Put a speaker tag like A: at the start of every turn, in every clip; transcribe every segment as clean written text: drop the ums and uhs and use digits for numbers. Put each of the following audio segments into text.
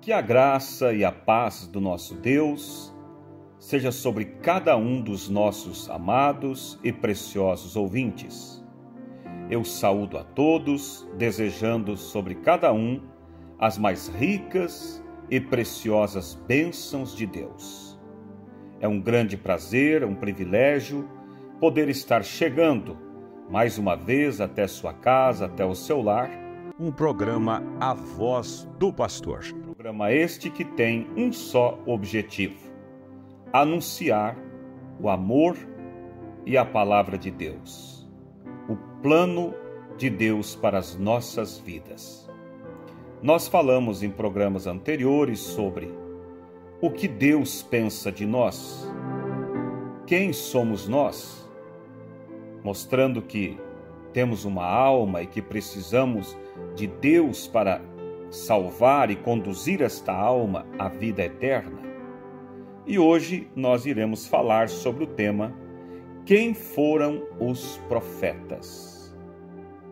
A: Que a graça e a paz do nosso Deus seja sobre cada um dos nossos amados e preciosos ouvintes. Eu saúdo a todos, desejando sobre cada um as mais ricas e preciosas bênçãos de Deus. É um grande prazer, um privilégio poder estar chegando mais uma vez até sua casa, até o seu lar,
B: um programa A Voz do Pastor.
A: Programa este que tem um só objetivo: anunciar o amor e a palavra de Deus, o plano de Deus para as nossas vidas. Nós falamos em programas anteriores sobre o que Deus pensa de nós, quem somos nós, mostrando que temos uma alma e que precisamos de Deus para salvar e conduzir esta alma à vida eterna. E hoje nós iremos falar sobre o tema quem foram os profetas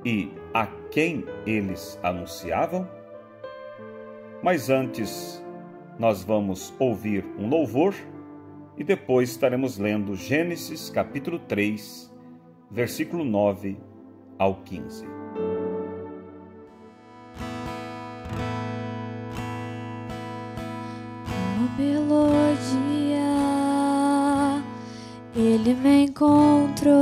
A: e a quem eles anunciavam. Mas antes nós vamos ouvir um louvor e depois estaremos lendo Gênesis capítulo 3, versículo 9 ao 15.
C: Melodia, ele me encontrou,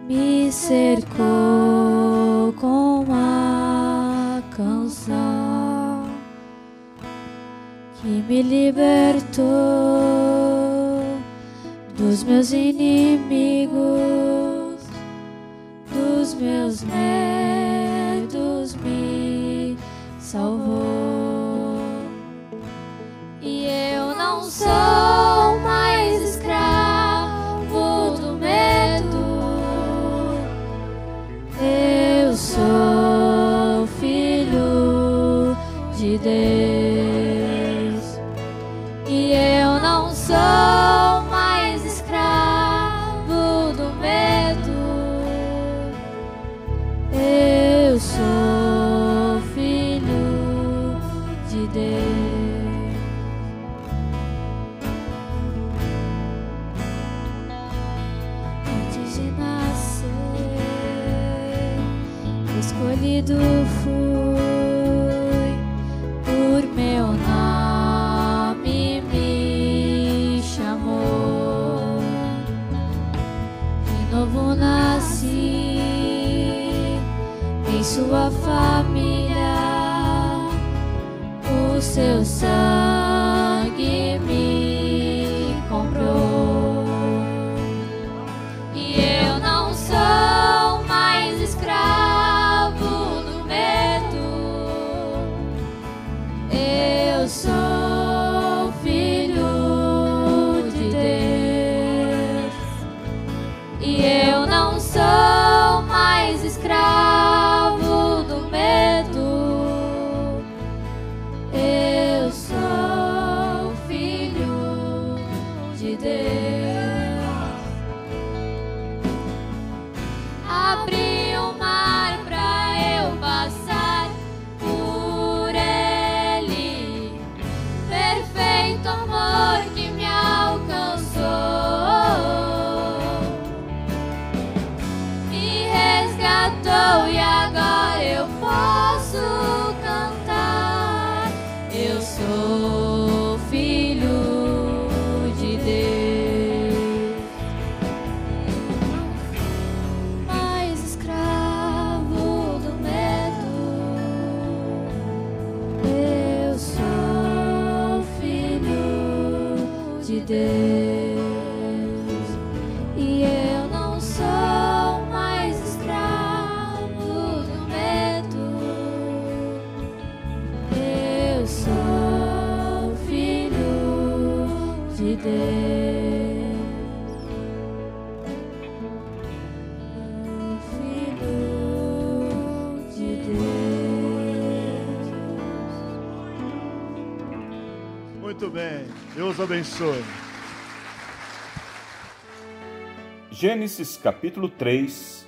C: me cercou com uma canção que me libertou dos meus inimigos, dos meus medos, me salvou. Sou mais escravo do medo, eu sou filho de Deus, e eu não sou mais escravo do medo, eu sou filho de Deus. Escolhido fui, por meu nome me chamou, de novo nasci em sua família, o seu sangue me comprou, e eu não sou mais escravo. Eu sou filho de Deus, e eu não sou mais escravo do medo, eu sou filho de Deus. Abri o mar pra eu passar por ele, perfeito amor que me alcançou, me resgatou e agora eu posso cantar. Eu sou filho de Deus, mais escravo do medo, eu sou filho de Deus, e eu não sou mais escravo do medo, eu sou filho de Deus, filho de Deus.
D: Muito bem, Deus abençoe.
A: Gênesis capítulo 3,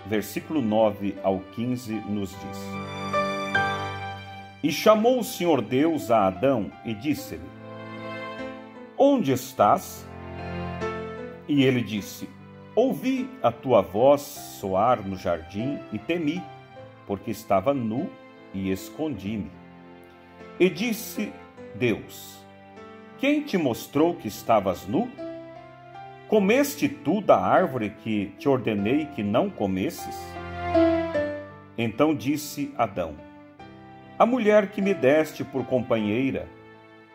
A: versículo 9 ao 15 nos diz: E chamou o Senhor Deus a Adão e disse-lhe: Onde estás? E ele disse: Ouvi a tua voz soar no jardim e temi, porque estava nu e escondi-me. E disse Deus: Quem te mostrou que estavas nu? Comeste tu da árvore que te ordenei que não comesses? Então disse Adão: A mulher que me deste por companheira,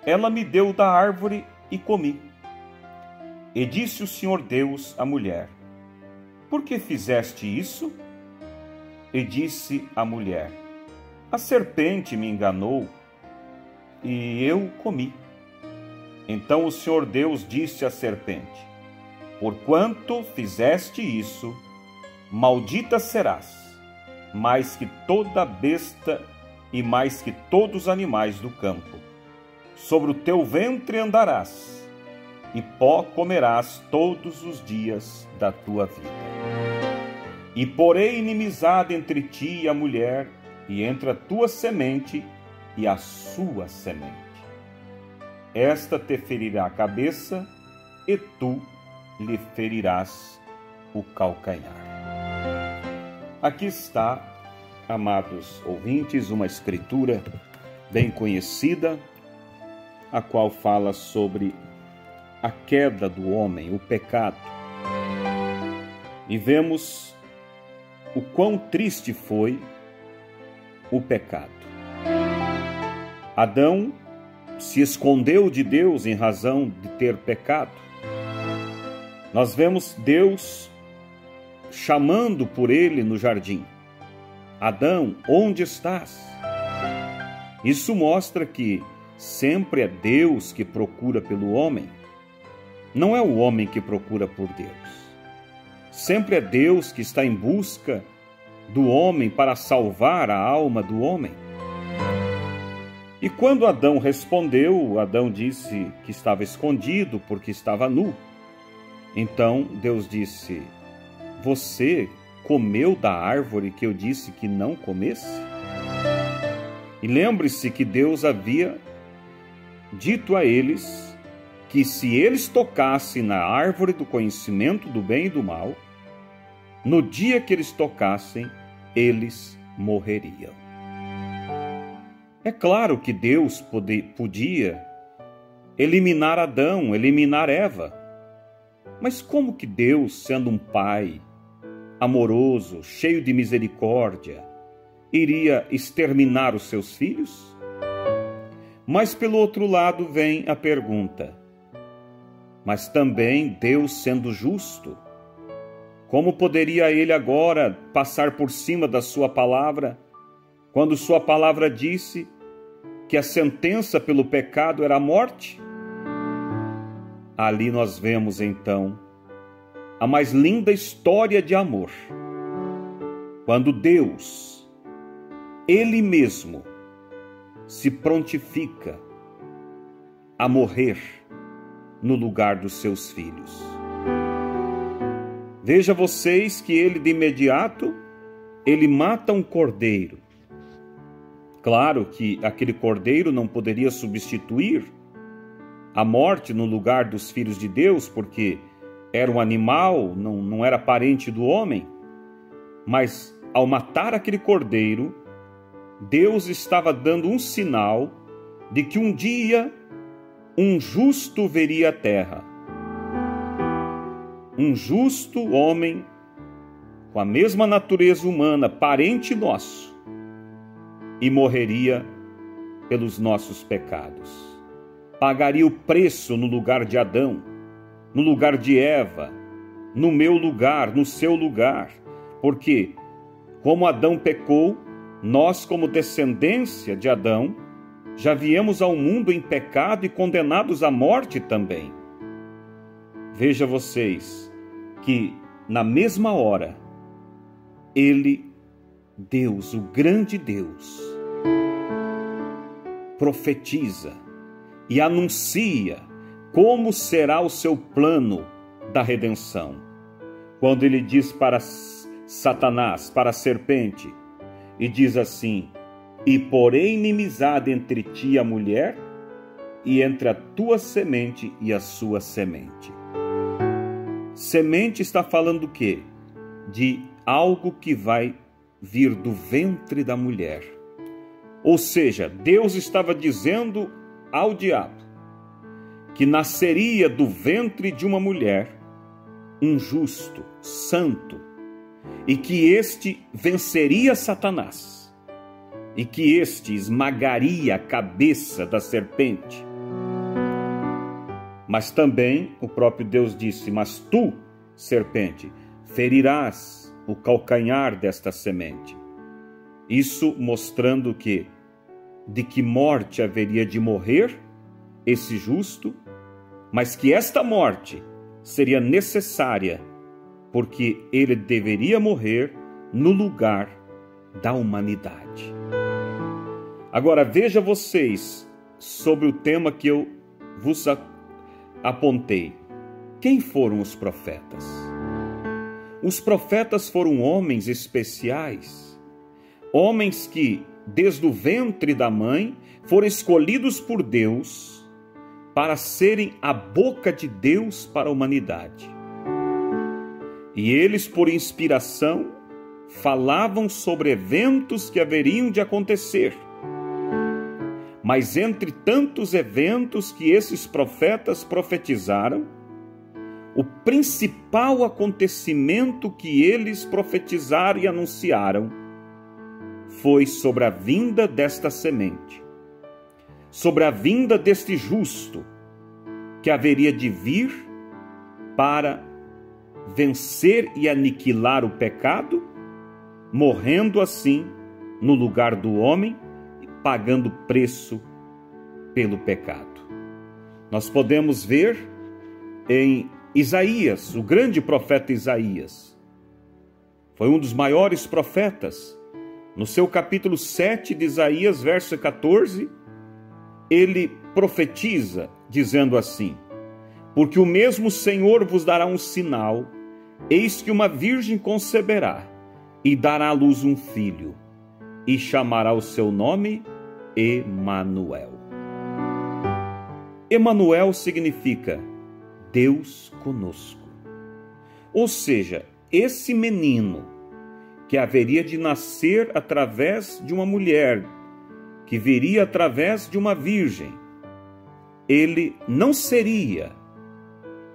A: ela me deu da árvore e comi. E disse o Senhor Deus à mulher: Por que fizeste isso? E disse a mulher: A serpente me enganou e eu comi. Então o Senhor Deus disse à serpente: Porquanto fizeste isso, maldita serás, mais que toda besta e mais que todos os animais do campo. Sobre o teu ventre andarás, e pó comerás todos os dias da tua vida. E porei inimizade entre ti e a mulher, e entre a tua semente e a sua semente. Esta te ferirá a cabeça, e tu lhe ferirás o calcanhar. Aqui está, amados ouvintes, uma escritura bem conhecida, a qual fala sobre a queda do homem, o pecado. E vemos o quão triste foi o pecado. Adão se escondeu de Deus em razão de ter pecado. Nós vemos Deus chamando por ele no jardim: Adão, onde estás? Isso mostra que sempre é Deus que procura pelo homem. Não é o homem que procura por Deus. Sempre é Deus que está em busca do homem para salvar a alma do homem. E quando Adão respondeu, Adão disse que estava escondido porque estava nu. Então Deus disse: Você comeu da árvore que eu disse que não comesse? E lembre-se que Deus havia dito a eles que se eles tocassem na árvore do conhecimento do bem e do mal, no dia que eles tocassem, eles morreriam. É claro que Deus podia eliminar Adão, eliminar Eva. Mas como que Deus, sendo um pai amoroso, cheio de misericórdia, iria exterminar os seus filhos? Mas pelo outro lado vem a pergunta: mas também Deus sendo justo, como poderia ele agora passar por cima da sua palavra, quando sua palavra disse que a sentença pelo pecado era a morte? Ali nós vemos então a mais linda história de amor, quando Deus, Ele mesmo, se prontifica a morrer no lugar dos seus filhos. Veja vocês que ele de imediato, ele mata um cordeiro. Claro que aquele cordeiro não poderia substituir a morte no lugar dos filhos de Deus, porque era um animal, não era parente do homem. Mas ao matar aquele cordeiro, Deus estava dando um sinal de que um dia um justo veria a terra. Um justo homem com a mesma natureza humana, parente nosso, e morreria pelos nossos pecados. Pagaria o preço no lugar de Adão, no lugar de Eva, no meu lugar, no seu lugar, porque como Adão pecou, nós, como descendência de Adão, já viemos ao mundo em pecado e condenados à morte também. Veja vocês que na mesma hora, Ele, Deus, o grande Deus, profetiza e anuncia como será o seu plano da redenção. Quando ele diz para Satanás, para a serpente, e diz assim: e porém inimizade entre ti e a mulher, e entre a tua semente e a sua semente. Semente está falando do quê? De algo que vai vir do ventre da mulher. Ou seja, Deus estava dizendo ao diabo que nasceria do ventre de uma mulher um justo, santo, e que este venceria Satanás, e que este esmagaria a cabeça da serpente. Mas também o próprio Deus disse: mas tu, serpente, ferirás o calcanhar desta semente. Isso mostrando que de que morte haveria de morrer esse justo, mas que esta morte seria necessária, porque ele deveria morrer no lugar da humanidade. Agora veja vocês sobre o tema que eu vos apontei. Quem foram os profetas? Os profetas foram homens especiais, homens que, desde o ventre da mãe, foram escolhidos por Deus para serem a boca de Deus para a humanidade. E eles, por inspiração, falavam sobre eventos que haveriam de acontecer. Mas entre tantos eventos que esses profetas profetizaram, o principal acontecimento que eles profetizaram e anunciaram foi sobre a vinda desta semente, sobre a vinda deste justo, que haveria de vir para vencer e aniquilar o pecado, morrendo assim no lugar do homem, pagando preço pelo pecado. Nós podemos ver em Isaías, o grande profeta Isaías. Foi um dos maiores profetas. No seu capítulo 7 de Isaías, verso 14, ele profetiza, dizendo assim: porque o mesmo Senhor vos dará um sinal, eis que uma virgem conceberá, e dará à luz um filho, e chamará o seu nome Emanuel. Emanuel significa Deus conosco. Ou seja, esse menino que haveria de nascer através de uma mulher, que viria através de uma virgem, ele não seria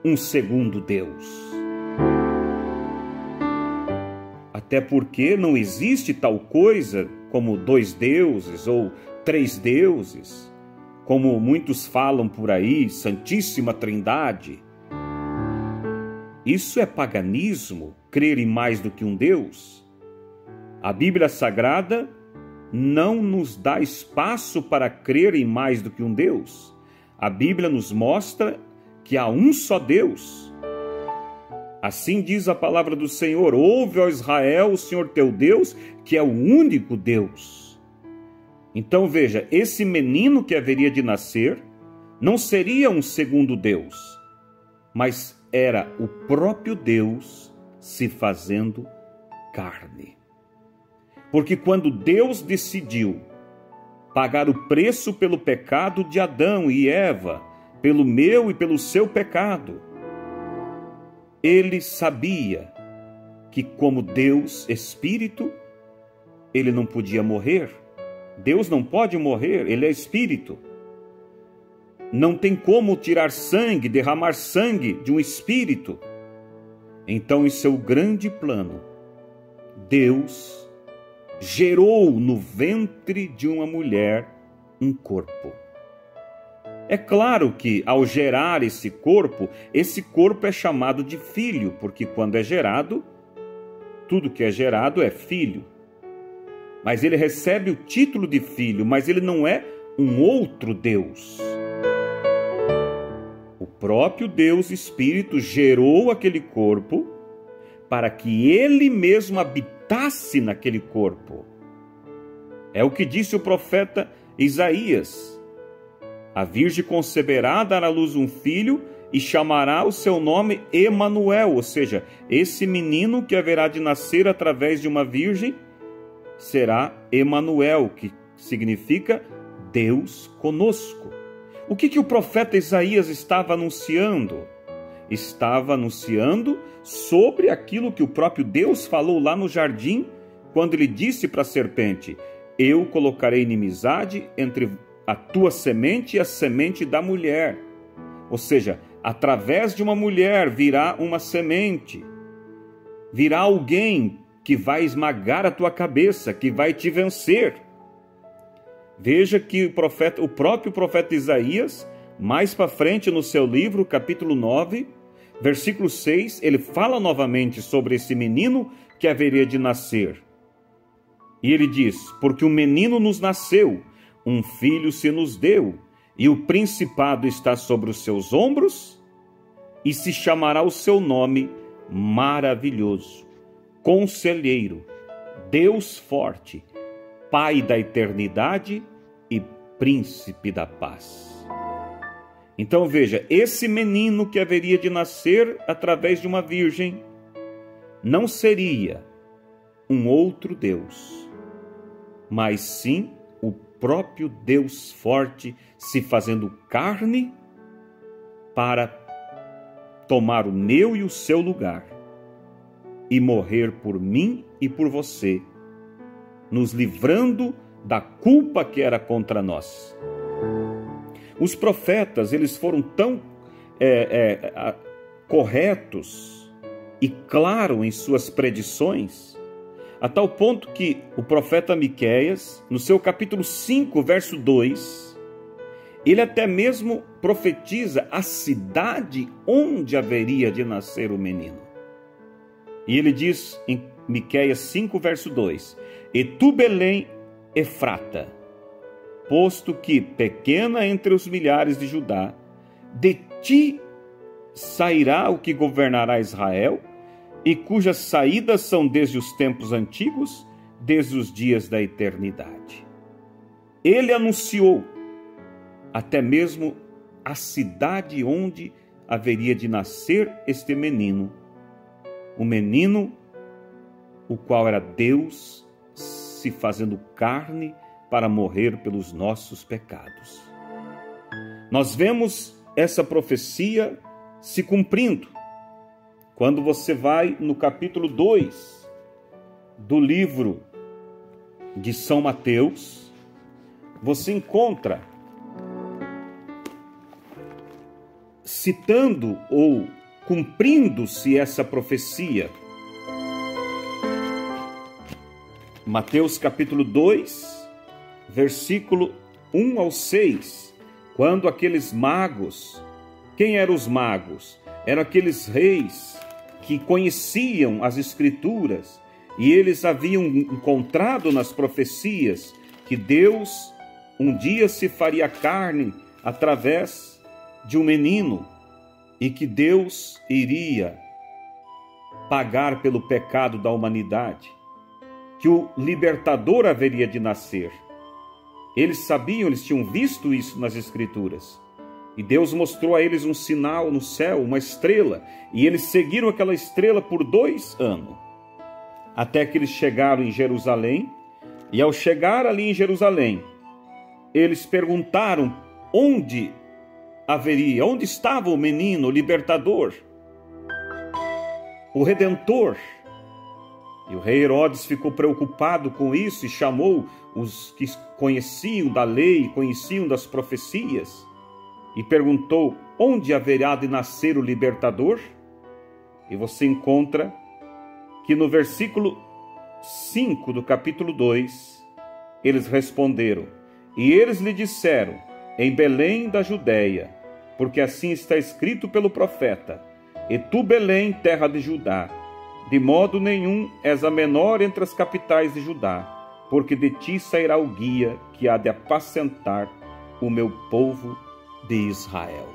A: um segundo Deus. Até porque não existe tal coisa como 2 deuses ou 3 deuses, como muitos falam por aí, Santíssima Trindade. Isso é paganismo, crer em mais do que um Deus. A Bíblia Sagrada não nos dá espaço para crer em mais do que um Deus. A Bíblia nos mostra que há um só Deus. Assim diz a palavra do Senhor: ouve, ó Israel, o Senhor teu Deus, que é o único Deus. Então veja, esse menino que haveria de nascer não seria um segundo Deus, mas era o próprio Deus se fazendo carne. Porque quando Deus decidiu pagar o preço pelo pecado de Adão e Eva, pelo meu e pelo seu pecado, ele sabia que, como Deus Espírito, ele não podia morrer. Deus não pode morrer, ele é Espírito. Não tem como tirar sangue, derramar sangue de um Espírito. Então, em seu grande plano, Deus gerou no ventre de uma mulher um corpo. É claro que, ao gerar esse corpo é chamado de filho, porque quando é gerado, tudo que é gerado é filho. Mas ele recebe o título de filho, mas ele não é um outro Deus. O próprio Deus Espírito gerou aquele corpo para que ele mesmo habitasse naquele corpo. É o que disse o profeta Isaías: a virgem conceberá, dará à luz um filho e chamará o seu nome Emanuel, ou seja, esse menino que haverá de nascer através de uma virgem será Emanuel, que significa Deus conosco. O que o profeta Isaías estava anunciando? Estava anunciando sobre aquilo que o próprio Deus falou lá no jardim, quando ele disse para a serpente: eu colocarei inimizade entre a tua semente e a semente da mulher. Ou seja, através de uma mulher virá uma semente, virá alguém que vai esmagar a tua cabeça, que vai te vencer. Veja que o próprio profeta Isaías, mais para frente no seu livro, capítulo 9, versículo 6, ele fala novamente sobre esse menino que haveria de nascer. E ele diz: porque um menino nos nasceu, um filho se nos deu, e o principado está sobre os seus ombros, e se chamará o seu nome Maravilhoso, Conselheiro, Deus Forte, Pai da Eternidade e Príncipe da Paz. Então veja, esse menino que haveria de nascer através de uma virgem não seria um outro Deus, mas sim o próprio Deus forte se fazendo carne para tomar o meu e o seu lugar e morrer por mim e por você, nos livrando da culpa que era contra nós. Os profetas, eles foram tão corretos e claros em suas predições, a tal ponto que o profeta Miqueias, no seu capítulo 5, verso 2, ele até mesmo profetiza a cidade onde haveria de nascer o menino. E ele diz em Miqueias 5, verso 2: e tu, Belém, Efrata, posto que pequena entre os milhares de Judá, de ti sairá o que governará Israel, e cujas saídas são desde os tempos antigos, desde os dias da eternidade. Ele anunciou até mesmo a cidade onde haveria de nascer este menino, o menino o qual era Deus se fazendo carne para morrer pelos nossos pecados. Nós vemos essa profecia se cumprindo quando você vai no capítulo 2 do livro de São Mateus. Você encontra citando ou cumprindo-se essa profecia. Mateus capítulo 2, versículo 1 ao 6, quando aqueles magos, quem eram os magos? Eram aqueles reis que conheciam as Escrituras e eles haviam encontrado nas profecias que Deus um dia se faria carne através de um menino e que Deus iria pagar pelo pecado da humanidade, que o libertador haveria de nascer. Eles sabiam, eles tinham visto isso nas Escrituras. E Deus mostrou a eles um sinal no céu, uma estrela, e eles seguiram aquela estrela por 2 anos, até que eles chegaram em Jerusalém. E ao chegar ali em Jerusalém, eles perguntaram onde estava o menino, o libertador, o redentor. E o rei Herodes ficou preocupado com isso e chamou os que conheciam da lei, conheciam das profecias, e perguntou: onde haverá de nascer o libertador? E você encontra que no versículo 5 do capítulo 2, eles responderam: e eles lhe disseram, em Belém da Judéia, porque assim está escrito pelo profeta: e tu, Belém, terra de Judá, de modo nenhum és a menor entre as capitais de Judá, porque de ti sairá o guia que há de apacentar o meu povo de Israel.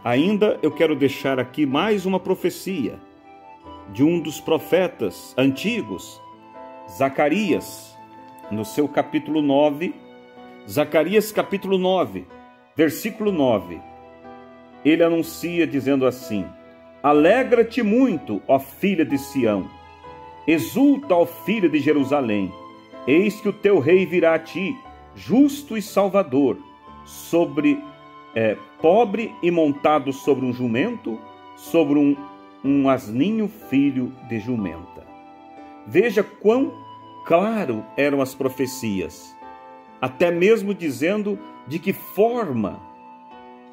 A: Ainda eu quero deixar aqui mais uma profecia de um dos profetas antigos, Zacarias, no seu capítulo 9, Zacarias capítulo 9, versículo 9. Ele anuncia dizendo assim: alegra-te muito, ó filha de Sião, exulta, ó filha de Jerusalém, Eis que o teu rei virá a ti, justo e salvador, pobre e montado sobre um jumento, sobre um asninho filho de jumenta. Veja quão claro eram as profecias, até mesmo dizendo de que forma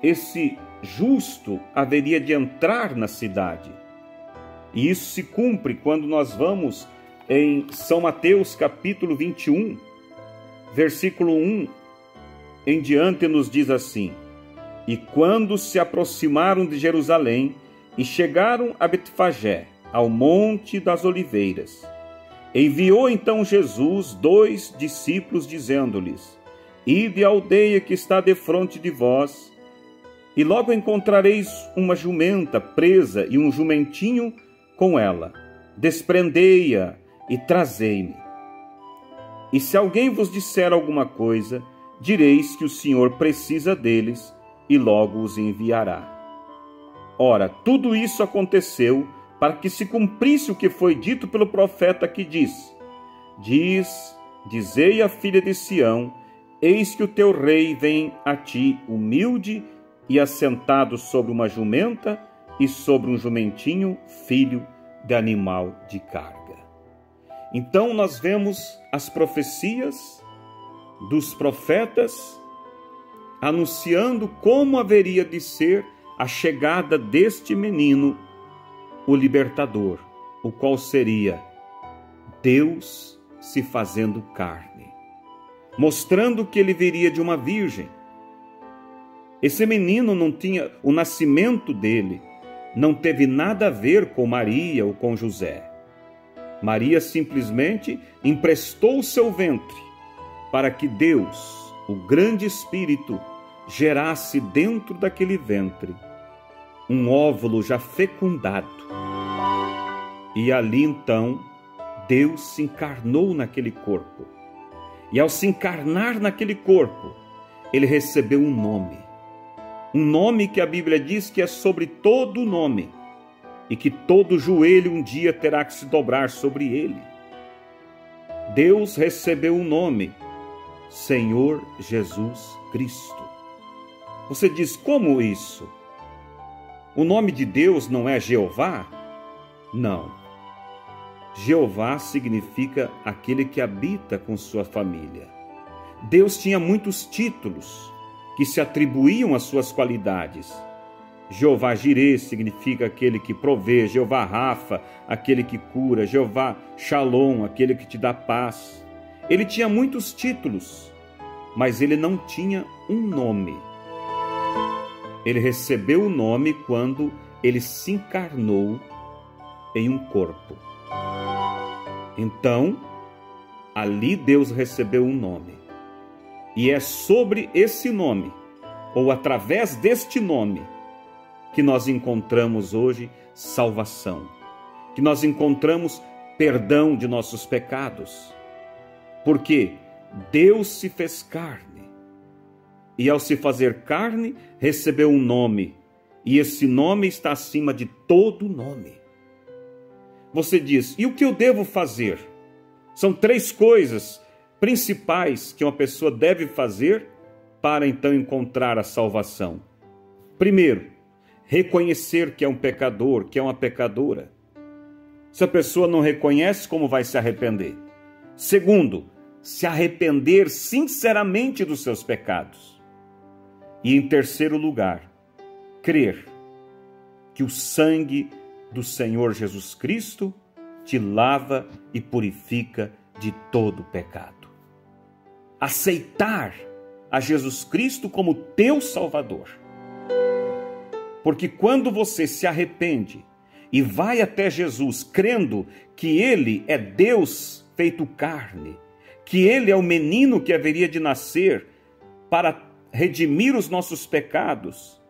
A: esse justo haveria de entrar na cidade. E isso se cumpre quando nós vamos em São Mateus capítulo 21, versículo 1 em diante, nos diz assim: E quando se aproximaram de Jerusalém e chegaram a Betfagé, ao Monte das Oliveiras, enviou então Jesus 2 discípulos, dizendo-lhes: Ide à aldeia que está defronte de vós, e logo encontrareis uma jumenta presa e um jumentinho com ela. Desprendei-a e trazei-me. E se alguém vos disser alguma coisa, direis que o Senhor precisa deles e logo os enviará. Ora, tudo isso aconteceu para que se cumprisse o que foi dito pelo profeta, que diz: Dizei à filha de Sião: Eis que o teu rei vem a ti, humilde e assentado sobre uma jumenta e sobre um jumentinho, filho de animal de carga. Então nós vemos as profecias dos profetas anunciando como haveria de ser a chegada deste menino, o libertador, o qual seria Deus se fazendo carne, mostrando que ele viria de uma virgem. Esse menino não tinha, o nascimento dele não teve nada a ver com Maria ou com José. Maria simplesmente emprestou o seu ventre para que Deus, o grande Espírito, gerasse dentro daquele ventre um óvulo já fecundado. E ali então Deus se encarnou naquele corpo. E ao se encarnar naquele corpo, ele recebeu um nome que a Bíblia diz que é sobre todo nome, e que todo joelho um dia terá que se dobrar sobre ele. Deus recebeu um nome: Senhor Jesus Cristo. Você diz, como isso? O nome de Deus não é Jeová? Não. Jeová significa aquele que habita com sua família. Deus tinha muitos títulos que se atribuíam às suas qualidades. Jeová Jireh significa aquele que provê, Jeová Rafa, aquele que cura, Jeová Shalom, aquele que te dá paz. Ele tinha muitos títulos, mas ele não tinha um nome. Ele recebeu o nome quando ele se encarnou em um corpo. Então, ali Deus recebeu um nome. E é sobre esse nome, ou através deste nome, que nós encontramos hoje salvação, que nós encontramos perdão de nossos pecados. Porque Deus se fez carne, e ao se fazer carne, recebeu um nome, e esse nome está acima de todo nome. Você diz, e o que eu devo fazer? São 3 coisas principais que uma pessoa deve fazer para então encontrar a salvação. Primeiro, reconhecer que é um pecador, que é uma pecadora. Se a pessoa não reconhece, como vai se arrepender? Segundo, se arrepender sinceramente dos seus pecados. E em terceiro lugar, crer que o sangue do Senhor Jesus Cristo te lava e purifica de todo pecado. Aceitar a Jesus Cristo como teu Salvador. Porque quando você se arrepende e vai até Jesus crendo que Ele é Deus feito carne, que Ele é o menino que haveria de nascer para redimir os nossos pecados,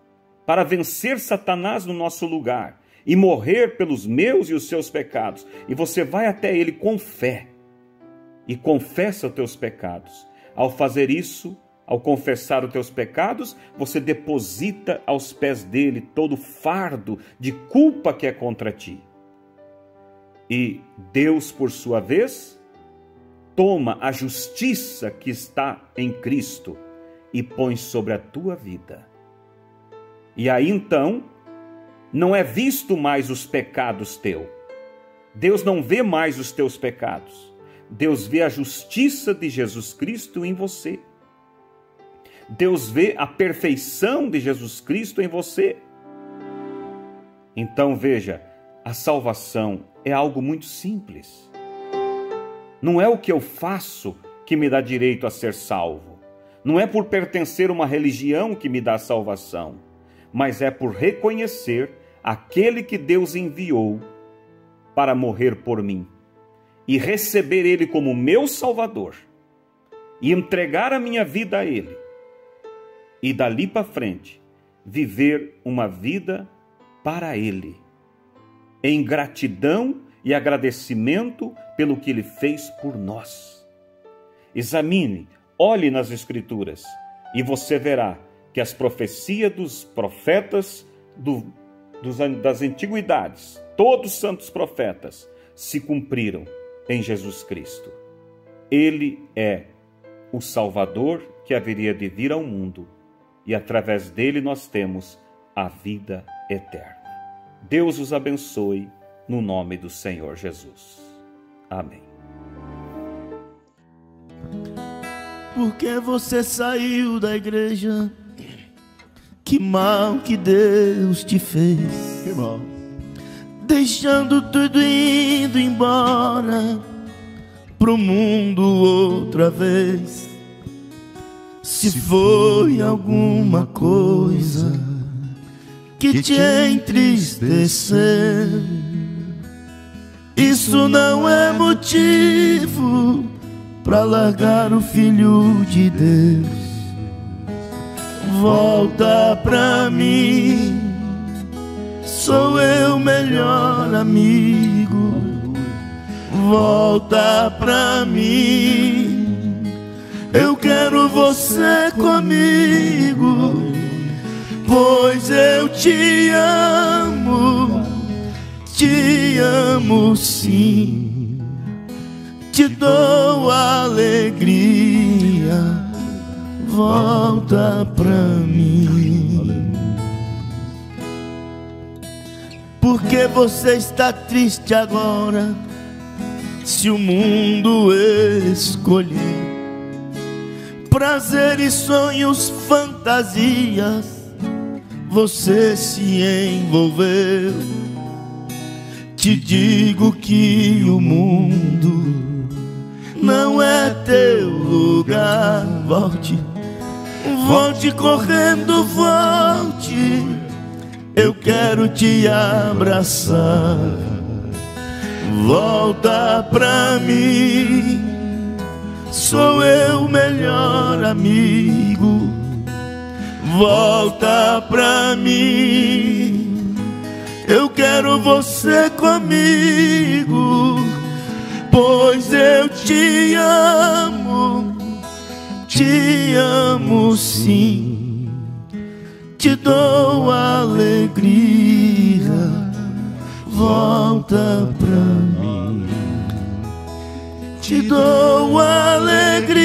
A: para vencer Satanás no nosso lugar e morrer pelos meus e os seus pecados, e você vai até Ele com fé e confessa os teus pecados. Ao fazer isso, ao confessar os teus pecados, você deposita aos pés dele todo o fardo de culpa que é contra ti. E Deus, por sua vez, toma a justiça que está em Cristo e põe sobre a tua vida. E aí então, não é visto mais os pecados teus. Deus não vê mais os teus pecados. Deus vê a justiça de Jesus Cristo em você. Deus vê a perfeição de Jesus Cristo em você. Então veja, a salvação é algo muito simples. Não é o que eu faço que me dá direito a ser salvo. Não é por pertencer a uma religião que me dá salvação, mas é por reconhecer aquele que Deus enviou para morrer por mim e receber Ele como meu Salvador e entregar a minha vida a Ele. E dali para frente, viver uma vida para Ele, em gratidão e agradecimento pelo que Ele fez por nós. Examine, olhe nas Escrituras e você verá que as profecias dos profetas das antiguidades, todos os santos profetas, se cumpriram em Jesus Cristo. Ele é o Salvador que haveria de vir ao mundo e através dele nós temos a vida eterna. Deus os abençoe no nome do Senhor Jesus. Amém.
E: Porque você saiu da igreja? Que mal que Deus te fez.
D: Que mal.
E: Deixando tudo indo embora pro mundo outra vez. Se foi alguma coisa que te entristeceu, isso não é motivo pra largar o Filho de Deus. Volta pra mim, sou eu melhor amigo. Volta pra mim, eu quero você comigo, pois eu te amo sim, te dou alegria, volta pra mim. Porque você está triste agora, se o mundo escolher prazer e sonhos, fantasias, você se envolveu. Te digo que o mundo não é teu lugar. Volte, volte correndo, volte. Eu quero te abraçar. Volta pra mim, sou eu melhor amigo. Volta pra mim, eu quero você comigo, pois eu te amo sim, te dou alegria, volta pra mim, te dou alegria,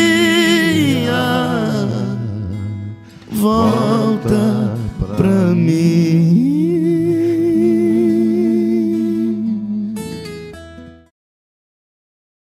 E: volta pra mim.